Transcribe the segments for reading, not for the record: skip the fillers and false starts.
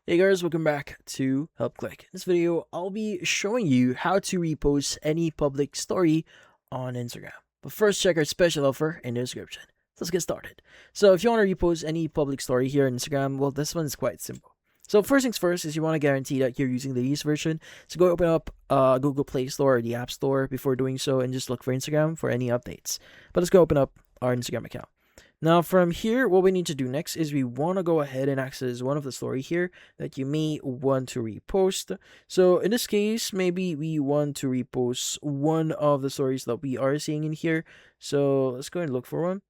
Hey guys, welcome back to Help Click. In this video, I'll be showing you how to repost any public story on Instagram. But first, check our special offer in the description. Let's get started. So if you want to repost any public story here on Instagram, well, this one is quite simple. So first things first is you want to guarantee that you're using the latest version. So go open up Google Play Store or the App Store before doing so and just look for Instagram for any updates. But let's go open up our Instagram account. Now from here, what we need to do next is we want to go ahead and access one of the story here that you may want to repost. So in this case, maybe we want to repost one of the stories that we are seeing in here. So let's go and look for one.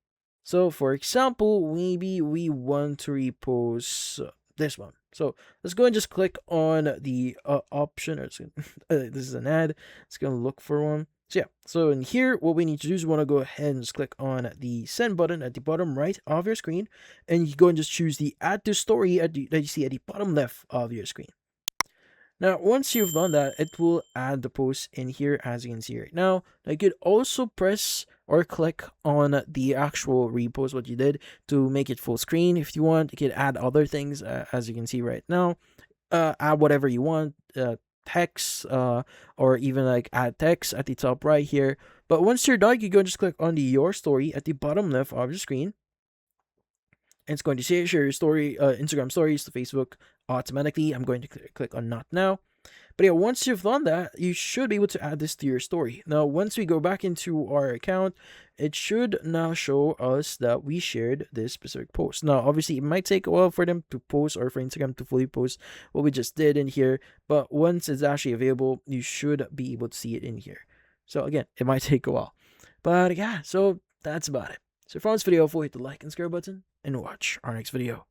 So for example, maybe we want to repost this one. So let's go and just click on the option. Or this is an ad. Let's go and look for one. So yeah, so in here, what we need to do is we want to go ahead and just click on the send button at the bottom right of your screen, and you go and just choose the add to story that you see at the bottom left of your screen. Now, once you've done that, it will add the post in here as you can see right now. Now, you could also press or click on the actual repost, what you did, to make it full screen. If you want, you could add other things as you can see right now. Add whatever you want, text, or even like add text at the top right here. But once you're done, you go and just click on the your story at the bottom left of your screen. And it's going to share your story, Instagram stories to Facebook automatically. I'm going to click on not now. But yeah, once you've done that, you should be able to add this to your story. Now, once we go back into our account, it should now show us that we shared this specific post. Now, obviously, it might take a while for them to post or for Instagram to fully post what we just did in here. But once it's actually available, you should be able to see it in here. So again, it might take a while. But yeah, so that's about it. So if you found this video helpful, hit the like and subscribe button and watch our next video.